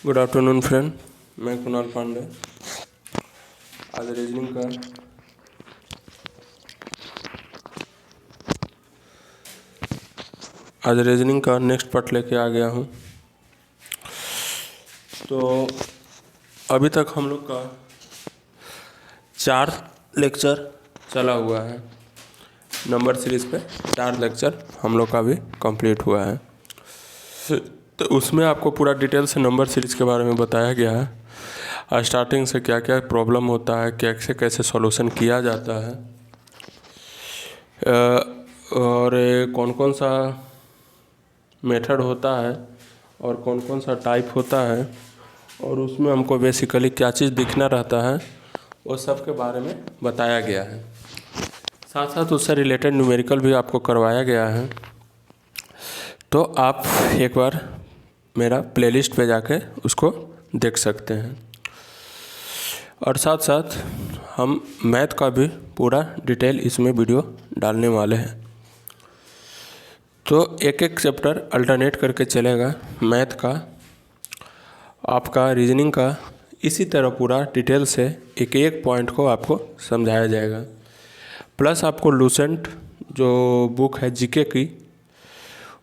Good afternoon friend, मैं कुणाल पांडे। आज reasoning का नेक्स्ट पार्ट लेके आ गया हूँ। तो अभी तक हम लोग का 4 लेक्चर चला हुआ है। नंबर सीरीज़ पे 4 लेक्चर हम लोग का भी कंप्लीट हुआ है। तो उसमें आपको पूरा डिटेल से नंबर सीरीज़ के बारे में बताया गया है। स्टार्टिंग से क्या क्या प्रॉब्लम होता है, कैसे कैसे सॉल्यूशन किया जाता है, और कौन कौन सा मेथड होता है और कौन कौन सा टाइप होता है, और उसमें हमको बेसिकली क्या चीज़ दिखना रहता है, वो सब के बारे में बताया गया है। साथ साथ उससे रिलेटेड न्यूमेरिकल भी आपको करवाया गया है। तो आप एक बार मेरा प्लेलिस्ट पे जाके उसको देख सकते हैं। और साथ साथ हम मैथ का भी पूरा डिटेल इसमें वीडियो डालने वाले हैं। तो एक एक चैप्टर अल्टरनेट करके चलेगा। मैथ का, आपका रीजनिंग का, इसी तरह पूरा डिटेल से एक एक पॉइंट को आपको समझाया जाएगा। प्लस आपको लूसेंट जो बुक है जीके की,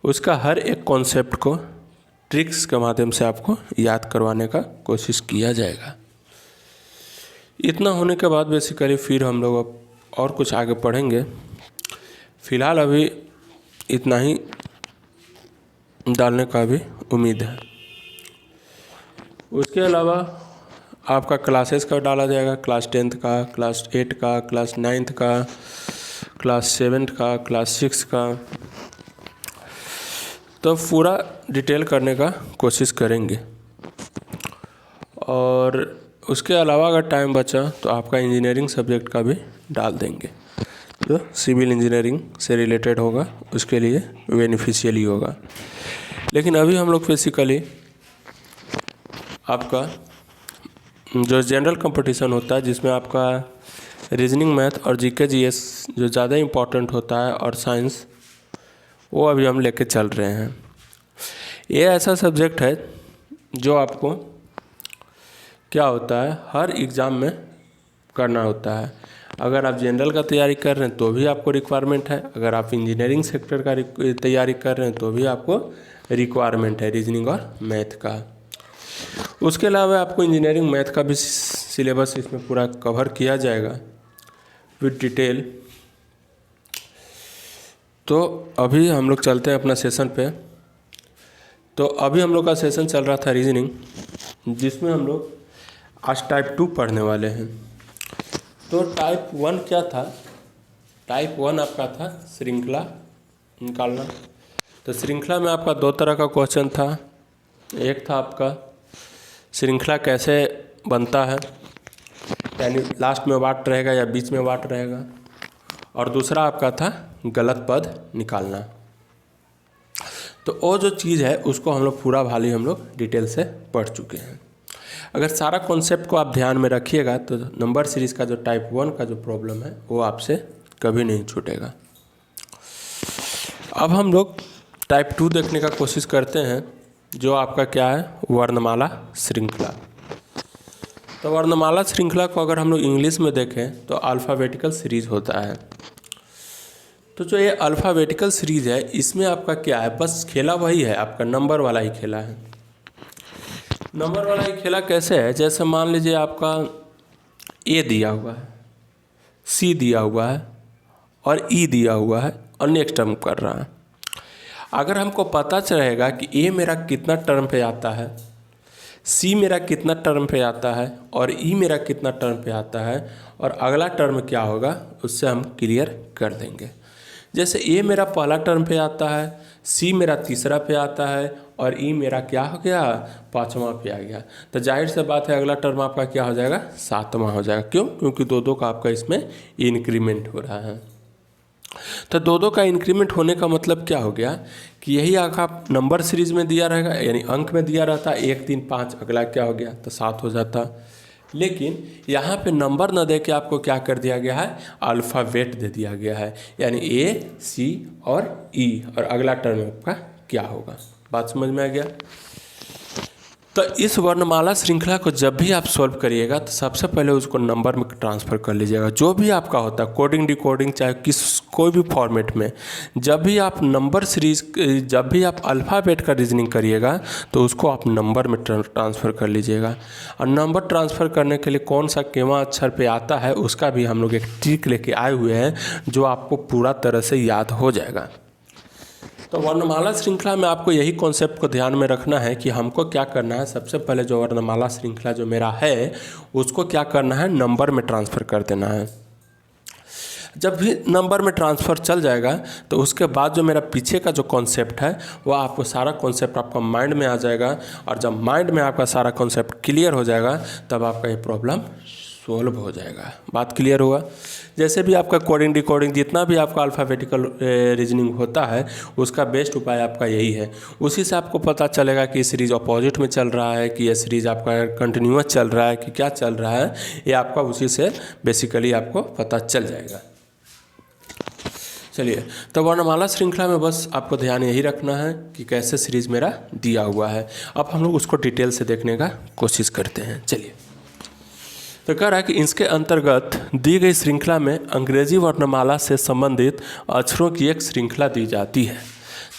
उसका हर एक कॉन्सेप्ट को ट्रिक्स के माध्यम से आपको याद करवाने का कोशिश किया जाएगा। इतना होने के बाद बेसिकली फिर हम लोग अब और कुछ आगे पढ़ेंगे। फ़िलहाल अभी इतना ही डालने का भी उम्मीद है। उसके अलावा आपका क्लासेस का डाला जाएगा, क्लास 10th का, क्लास 8 का, क्लास 9th का, क्लास 7th का, क्लास 6 का। तो पूरा डिटेल करने का कोशिश करेंगे। और उसके अलावा अगर टाइम बचा तो आपका इंजीनियरिंग सब्जेक्ट का भी डाल देंगे, जो सिविल इंजीनियरिंग से रिलेटेड होगा, उसके लिए बेनिफिशियल ही होगा। लेकिन अभी हम लोग बेसिकली आपका जो जनरल कंपटीशन होता है, जिसमें आपका रीजनिंग, मैथ और जीके जीएस जो ज़्यादा इम्पोर्टेंट होता है, और साइंस, वो अभी हम लेके चल रहे हैं। ये ऐसा सब्जेक्ट है जो आपको क्या होता है, हर एग्ज़ाम में करना होता है। अगर आप जनरल का तैयारी कर रहे हैं तो भी आपको रिक्वायरमेंट है, अगर आप इंजीनियरिंग सेक्टर का तैयारी कर रहे हैं तो भी आपको रिक्वायरमेंट है रीजनिंग और मैथ का। उसके अलावा आपको इंजीनियरिंग मैथ का भी सिलेबस इसमें पूरा कवर किया जाएगा विद डिटेल। तो अभी हम लोग चलते हैं अपना सेशन पे। तो अभी हम लोग का सेशन चल रहा था रीजनिंग, जिसमें हम लोग आज टाइप 2 पढ़ने वाले हैं। तो टाइप 1 क्या था? टाइप 1 आपका था श्रृंखला निकालना। तो श्रृंखला में आपका 2 तरह का क्वेश्चन था। एक था आपका श्रृंखला कैसे बनता है, यानी लास्ट में वाट रहेगा या बीच में वाट रहेगा, और दूसरा आपका था गलत पद निकालना। तो वो जो चीज़ है उसको हम लोग पूरा भाली हम लोग डिटेल से पढ़ चुके हैं। अगर सारा कॉन्सेप्ट को आप ध्यान में रखिएगा तो नंबर सीरीज़ का जो टाइप 1 का जो प्रॉब्लम है वो आपसे कभी नहीं छूटेगा। अब हम लोग टाइप 2 देखने का कोशिश करते हैं, जो आपका क्या है, वर्णमाला श्रृंखला। तो वर्णमाला श्रृंखला को अगर हम लोग इंग्लिश में देखें तो अल्फ़ाबेटिकल सीरीज़ होता है। तो जो ये अल्फ़ाबेटिकल सीरीज़ है, इसमें आपका क्या है, बस खेला वही है, आपका नंबर वाला ही खेला है। नंबर वाला ही खेला कैसे है? जैसे मान लीजिए आपका ए दिया हुआ है, सी दिया हुआ है और ई दिया हुआ है, और नेक्स्ट टर्म कर रहा है। अगर हमको पता चलेगा कि ए मेरा कितना टर्म पे आता है, सी मेरा कितना टर्म पे आता है और ई मेरा कितना टर्म पे आता है, और अगला टर्म क्या होगा, उससे हम क्लियर कर देंगे। जैसे ए मेरा पहला टर्म पे आता है, सी मेरा तीसरा पे आता है, और ई मेरा क्या हो गया, 5वां पे आ गया। तो जाहिर से बात है अगला टर्म आपका क्या हो जाएगा, 7वां हो जाएगा। क्यों? क्योंकि 2-2 का आपका इसमें इंक्रीमेंट हो रहा है। तो 2-2 का इंक्रीमेंट होने का मतलब क्या हो गया कि यही आपका नंबर सीरीज़ में दिया रहेगा, यानी अंक में दिया रहता 1, 3, 5, अगला क्या हो गया, तो 7 हो जाता। लेकिन यहाँ पे नंबर न दे के आपको क्या कर दिया गया है, अल्फ़ाबेट दे दिया गया है, यानी ए, सी और ई, और अगला टर्म आपका क्या होगा। बात समझ में आ गया? तो इस वर्णमाला श्रृंखला को जब भी आप सॉल्व करिएगा तो सबसे पहले उसको नंबर में ट्रांसफ़र कर लीजिएगा। जो भी आपका होता है कोडिंग डिकोडिंग चाहे कोई भी फॉर्मेट में, जब भी आप नंबर सीरीज, जब भी आप अल्फ़ाबेट का रीजनिंग करिएगा तो उसको आप नंबर में ट्रांसफ़र कर लीजिएगा। और नंबर ट्रांसफ़र करने के लिए कौन सा केवा अक्षर पे आता है उसका भी हम लोग एक ट्रिक लेके आए हुए हैं जो आपको पूरा तरह से याद हो जाएगा। तो वर्णमाला श्रृंखला में आपको यही कॉन्सेप्ट को ध्यान में रखना है कि हमको क्या करना है। सबसे पहले जो वर्णमाला श्रृंखला जो मेरा है उसको क्या करना है, नंबर में ट्रांसफ़र कर देना है। जब भी नंबर में ट्रांसफ़र चल जाएगा तो उसके बाद जो मेरा पीछे का जो कॉन्सेप्ट है वह आपको सारा कॉन्सेप्ट आपका माइंड में आ जाएगा। और जब माइंड में आपका सारा कॉन्सेप्ट क्लियर हो जाएगा तब आपका ये प्रॉब्लम सोल्व हो जाएगा। बात क्लियर हुआ। जैसे भी आपका कोडिंग डिकोडिंग जितना भी आपका अल्फ़ाबेटिकल रीजनिंग होता है उसका बेस्ट उपाय आपका यही है। उसी से आपको पता चलेगा कि सीरीज़ अपोजिट में चल रहा है कि ये सीरीज़ आपका कंटिन्यूअस चल रहा है कि क्या चल रहा है, ये आपका उसी से बेसिकली आपको पता चल जाएगा। चलिए, तो वर्णमाला श्रृंखला में बस आपको ध्यान यही रखना है कि कैसे सीरीज़ मेरा दिया हुआ है। अब हम लोग उसको डिटेल से देखने का कोशिश करते हैं। चलिए, तो कह रहा है कि इसके अंतर्गत दी गई श्रृंखला में अंग्रेजी वर्णमाला से संबंधित अक्षरों की एक श्रृंखला दी जाती है।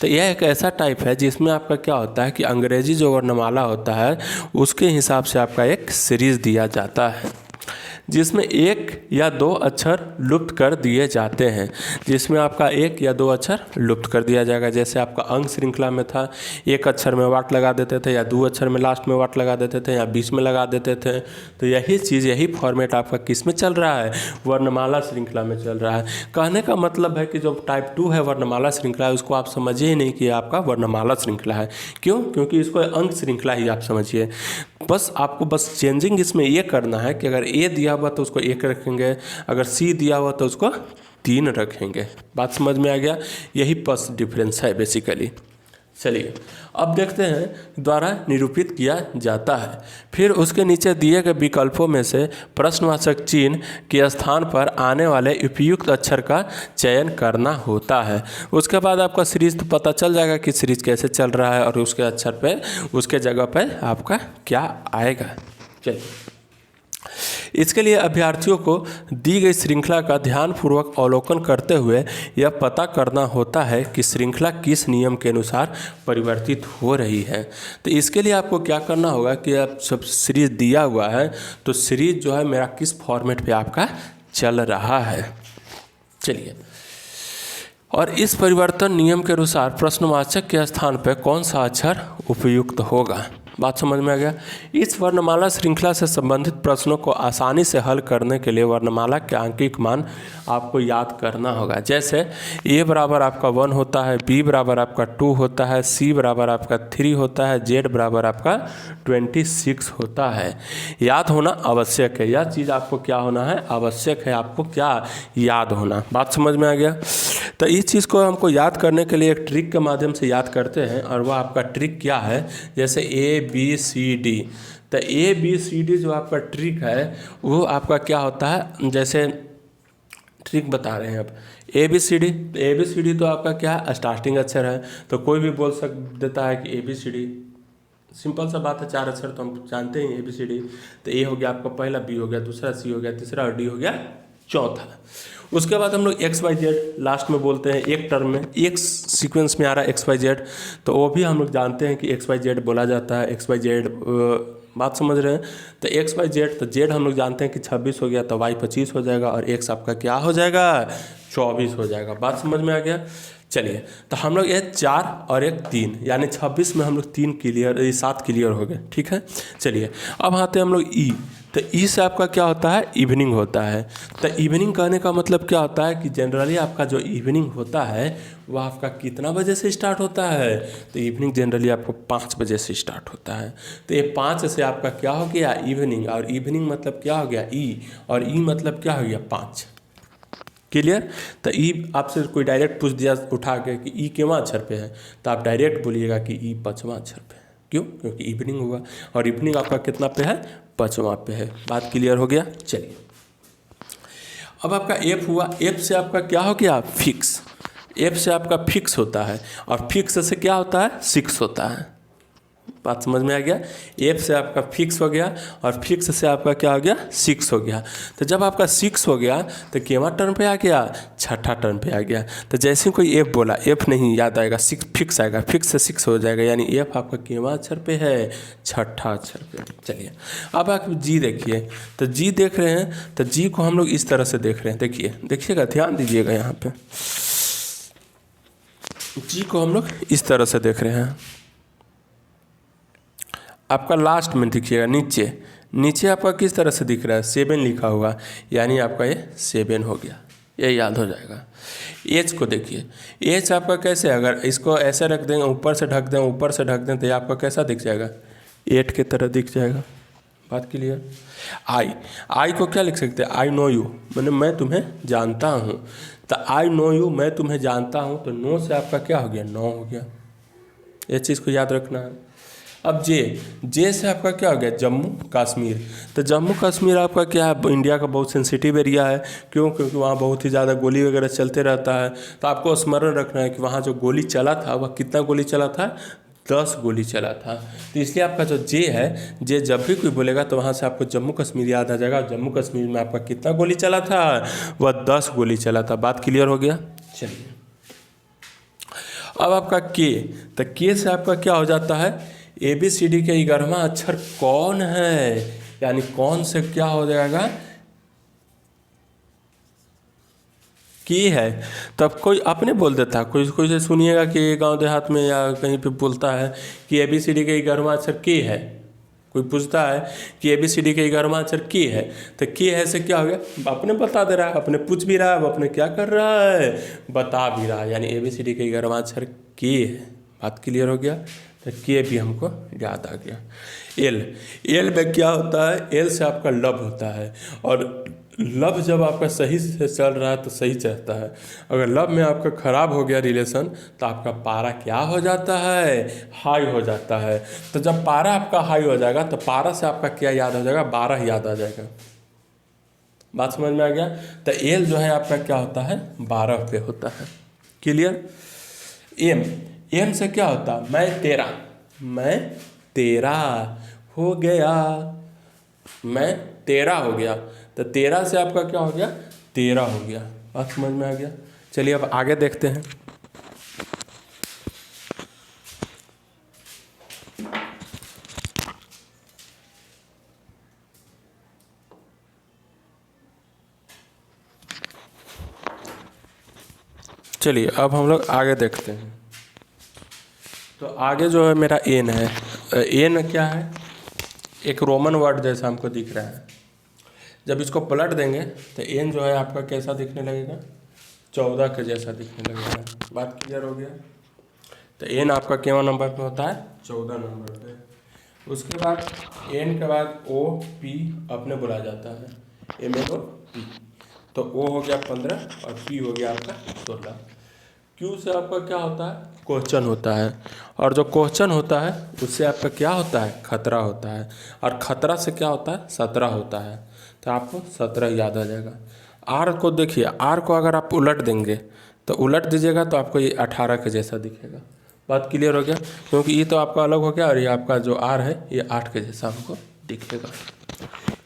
तो यह एक ऐसा टाइप है जिसमें आपका क्या होता है कि अंग्रेजी जो वर्णमाला होता है उसके हिसाब से आपका एक सीरीज़ दिया जाता है जिसमें एक या दो अक्षर लुप्त कर दिए जाते हैं, जिसमें आपका एक या दो अक्षर लुप्त कर दिया जाएगा। जैसे आपका अंक श्रृंखला में था, एक अक्षर में वाट लगा देते थे या दो अक्षर में लास्ट में वाट लगा देते थे या बीच में लगा देते थे। तो यही चीज़, यही फॉर्मेट आपका किस में चल रहा है, वर्णमाला श्रृंखला में चल रहा है। कहने का मतलब है कि जो टाइप 2 है वर्णमाला श्रृंखला है उसको आप समझिए ही नहीं कि आपका वर्णमाला श्रृंखला है। क्यों? क्योंकि इसको अंक श्रृंखला ही आप समझिए। बस आपको बस चेंजिंग इसमें ये करना है कि अगर ए दिया हुआ तो उसको एक रखेंगे, अगर सी दिया हुआ तो उसको 3 रखेंगे। बात समझ में आ गया? यही बस डिफरेंस है बेसिकली। चलिए, अब देखते हैं द्वारा निरूपित किया जाता है। फिर उसके नीचे दिए गए विकल्पों में से प्रश्नवाचक चिन्ह के स्थान पर आने वाले उपयुक्त अक्षर का चयन करना होता है। उसके बाद आपका सीरीज तो पता चल जाएगा कि सीरीज कैसे चल रहा है और उसके अक्षर पे, उसके जगह पे आपका क्या आएगा। चलिए, इसके लिए अभ्यर्थियों को दी गई श्रृंखला का ध्यानपूर्वक अवलोकन करते हुए यह पता करना होता है कि श्रृंखला किस नियम के अनुसार परिवर्तित हो रही है। तो इसके लिए आपको क्या करना होगा कि आप सब सीरीज दिया हुआ है तो सीरीज जो है मेरा किस फॉर्मेट पे आपका चल रहा है। चलिए, और इस परिवर्तन नियम के अनुसार प्रश्नवाचक के स्थान पर कौन सा अक्षर उपयुक्त होगा। बात समझ में आ गया। इस वर्णमाला श्रृंखला से संबंधित प्रश्नों को आसानी से हल करने के लिए वर्णमाला के आंकिक मान आपको याद करना होगा। जैसे ए बराबर आपका 1 होता है, बी बराबर आपका 2 होता है, सी बराबर आपका 3 होता है, जेड बराबर आपका 26 होता है। याद होना आवश्यक है, यह चीज़ आपको क्या होना है, आवश्यक है, आपको क्या याद होना। बात समझ में आ गया। तो इस चीज़ को हमको याद करने के लिए एक ट्रिक के माध्यम से याद करते हैं, और वह आपका ट्रिक क्या है। जैसे ABCD, तो ABCD जो आपका ट्रिक है वो आपका क्या होता है, जैसे ट्रिक बता रहे हैं अब। ABCD तो आपका क्या है, स्टार्टिंग अक्षर है। तो कोई भी बोल देता है कि ABCD, सिंपल सा बात है, 4 अक्षर तो हम जानते हैं ABCD। तो A हो गया आपका पहला, B हो गया दूसरा, C हो गया तीसरा और D हो गया चौथा। उसके बाद हम लोग XYZ लास्ट में बोलते हैं, एक टर्म में, एक सीक्वेंस में आ रहा है XYZ, तो वो भी हम लोग जानते हैं कि XYZ बोला जाता है। XYZ, बात समझ रहे हैं। तो XYZ, तो Z हम लोग जानते हैं कि 26 हो गया, तो Y 25 हो जाएगा और X आपका क्या हो जाएगा, 24 हो जाएगा। बात समझ में आ गया। चलिए, तो हम लोग ये 4 और एक 3 यानी 26 में हम लोग 3 क्लियर, 7 क्लियर हो गए। ठीक है। चलिए, अब आते हैं हम लोग ई। तो ई से आपका क्या होता है, इवनिंग होता है। तो इवनिंग कहने का मतलब क्या होता है कि जनरली आपका जो इवनिंग होता है वह आपका कितना बजे से स्टार्ट होता है। तो इवनिंग जनरली आपको 5 बजे से स्टार्ट होता है। तो ये 5 से आपका क्या हो गया, इवनिंग। और इवनिंग मतलब क्या हो गया, ई, और ई मतलब क्या हो गया, 5। क्लियर। तो ई आपसे कोई डायरेक्ट पूछ दिया उठा के कि ई केवां अक्षर पे है, तो आप डायरेक्ट बोलिएगा कि ई 5वां अक्षर पे है। क्यों? क्योंकि इवनिंग हुआ और इवनिंग आपका कितना पे है, 5वां पे है। बात क्लियर हो गया। चलिए, अब आपका एफ हुआ। एफ से आपका क्या हो गया, फिक्स। एफ से आपका फिक्स होता है और फिक्स से क्या होता है, 6 होता है। बात समझ में आ गया। एफ से आपका फिक्स हो गया और फिक्स से आपका क्या हो गया, 6 हो गया। तो जब आपका 6 हो गया तो केवा टर्न पे आ गया, छठा टर्न पे आ गया। तो जैसे कोई एफ बोला, एफ नहीं याद आएगा, 6 फिक्स आएगा, फिक्स से 6 हो जाएगा, यानी एफ आपका केवा अक्षर पे है, छठा अक्षर पे। चलिए अब आप जी देखिए, तो जी देख रहे हैं, तो जी को हम लोग इस तरह से देख रहे हैं। देखिएगा, ध्यान दीजिएगा, यहाँ पे जी को हम लोग इस तरह से देख रहे हैं। आपका लास्ट में देखिएगा, नीचे आपका किस तरह से दिख रहा है, 7 लिखा हुआ, यानी आपका ये 7 हो गया, ये याद हो जाएगा। एच को देखिए, एच आपका कैसे, अगर इसको ऐसे रख देंगे, ऊपर से ढक दें तो ये आपका कैसा दिख जाएगा, 8 की तरह दिख जाएगा। बात क्लियर। आई को क्या लिख सकते हैं, आई नो यू, मैंने मैं तुम्हें जानता हूँ। तो आई नो यू, मैं तुम्हें जानता हूँ, तो नो से आपका क्या हो गया, 9 हो गया। ये चीज़ को याद रखना है। अब जे से आपका क्या हो गया, जम्मू कश्मीर। तो जम्मू कश्मीर आपका क्या है, इंडिया का बहुत सेंसिटिव एरिया है। क्यों, क्योंकि वहाँ बहुत ही ज़्यादा गोली वगैरह चलते रहता है। तो आपको स्मरण रखना है कि वहाँ जो गोली चला था वह कितना गोली चला था, 10 गोली चला था। तो इसलिए आपका जो जे है, जे जब भी कोई बोलेगा तो वहाँ से आपको जम्मू कश्मीर याद आ जाएगा। जम्मू कश्मीर में आपका कितना गोली चला था, वह 10 गोली चला था। बात क्लियर हो गया। चलिए अब आपका के, तो के से आपका क्या हो जाता है, ABCD के 11वां अक्षर कौन है, यानी कौन से क्या हो जाएगा, की है। तब कोई अपने बोल देता है, कोई से सुनिएगा कि गांव देहात में या कहीं पे बोलता है कि ABCD के 11वां अक्षर की है, कोई पूछता है कि ABCD के 11वां अक्षर की है, तो की है से क्या हो गया, अपने बता दे रहा है, अपने पूछ भी रहा है, अपने क्या कर रहा है, बता भी रहा है, यानी ABCD के 11वां अक्षर की है। बात क्लियर हो गया। तो के भी हमको याद आ गया। एल में क्या होता है, एल से आपका लब होता है, और लब जब आपका सही से चल रहा है तो सही चलता है। अगर लब में आपका ख़राब हो गया रिलेशन तो आपका पारा क्या हो जाता है, हाई हो जाता है। तो जब पारा आपका हाई हो जाएगा तो पारा से आपका क्या याद हो जाएगा, 12 याद आ जाएगा। बात समझ में आ गया। तो एल जो है आपका क्या होता है, 12 पे होता है। क्लियर। एम से क्या होता है, मैं तेरा हो गया, मैं तेरा हो गया। तो 13 से आपका क्या हो गया, 13 हो गया। बात समझ में आ गया। चलिए अब आगे देखते हैं। चलिए अब हम लोग आगे देखते हैं। तो आगे जो है मेरा एन है। एन क्या है, एक रोमन वर्ड जैसा हमको दिख रहा है। जब इसको पलट देंगे तो एन जो है आपका कैसा दिखने लगेगा, 14 के जैसा दिखने लगेगा। बात क्लियर हो गया। तो एन आपका केवल नंबर पे होता है, 14 नंबर पे। उसके बाद एन के बाद ओ पी अपने बोला जाता है, MNOP। तो ओ हो गया 15 और पी हो गया आपका 16। क्यू से आपका क्या होता है, क्वेश्चन होता है, और जो क्वेश्चन होता है उससे आपका क्या होता है, खतरा होता है, और खतरा से क्या होता है, 17 होता है। तो आपको 17 याद आ जाएगा। आर को देखिए, आर को अगर आप उलट देंगे तो उलट दीजिएगा तो आपको ये 18 के जैसा दिखेगा। बात क्लियर हो गया। क्योंकि ये तो आपका अलग हो गया और ये आपका जो आर है ये 8 के जैसा हमको दिखेगा।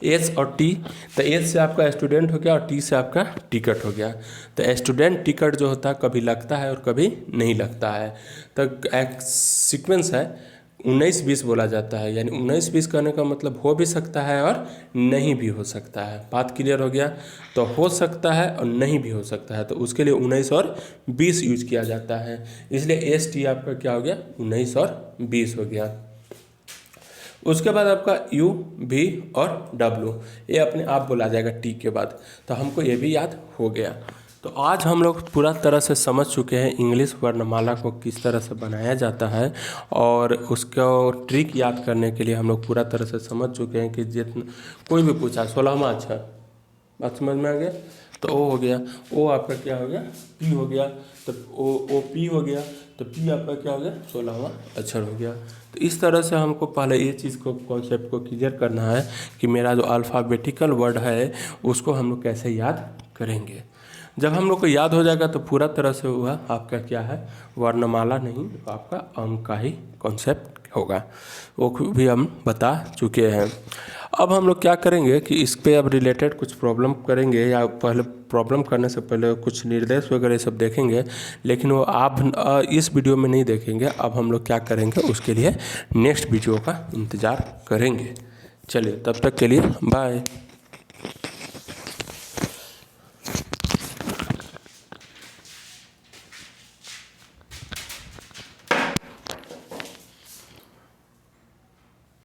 एस और टी, तो एस से आपका स्टूडेंट हो गया और टी से आपका टिकट हो गया। तो स्टूडेंट टिकट जो होता है कभी लगता है और कभी नहीं लगता है। तो एक सीक्वेंस है 19-20 बोला जाता है, यानी 19-20 कहने का मतलब हो भी सकता है और नहीं भी हो सकता है। बात क्लियर हो गया। तो हो सकता है और नहीं भी हो सकता है, तो उसके लिए 19 और 20 यूज किया जाता है। इसलिए एस टी आपका क्या हो गया, 19 और 20 हो गया। उसके बाद आपका यू भी और डब्लू ये अपने आप बोला जाएगा टी के बाद। तो हमको ये भी याद हो गया। तो आज हम लोग पूरा तरह से समझ चुके हैं इंग्लिश वर्णमाला को किस तरह से बनाया जाता है, और उसको ट्रिक याद करने के लिए हम लोग पूरा तरह से समझ चुके हैं कि जितना कोई भी पूछा 16वां अक्षर, बात समझ में आ गया। तो ओ हो गया, ओ आपका क्या हो गया, पी हो गया। तो ओ पी हो गया, तो पी आपका क्या हो गया, 16वां अक्षर हो गया। तो इस तरह से हमको पहले ये चीज़ को कॉन्सेप्ट को क्लियर करना है कि मेरा जो अल्फ़ाबेटिकल वर्ड है उसको हम लोग कैसे याद करेंगे। जब हम लोग को याद हो जाएगा तो पूरा तरह से हुआ आपका क्या है, वर्णमाला नहीं, आपका अंक का ही कॉन्सेप्ट होगा, वो भी हम बता चुके हैं। अब हम लोग क्या करेंगे कि इस पे अब रिलेटेड कुछ प्रॉब्लम करेंगे, या पहले प्रॉब्लम करने से पहले कुछ निर्देश वगैरह सब देखेंगे, लेकिन वो आप इस वीडियो में नहीं देखेंगे। अब हम लोग क्या करेंगे, उसके लिए नेक्स्ट वीडियो का इंतज़ार करेंगे। चलिए, तब तक के लिए बाय।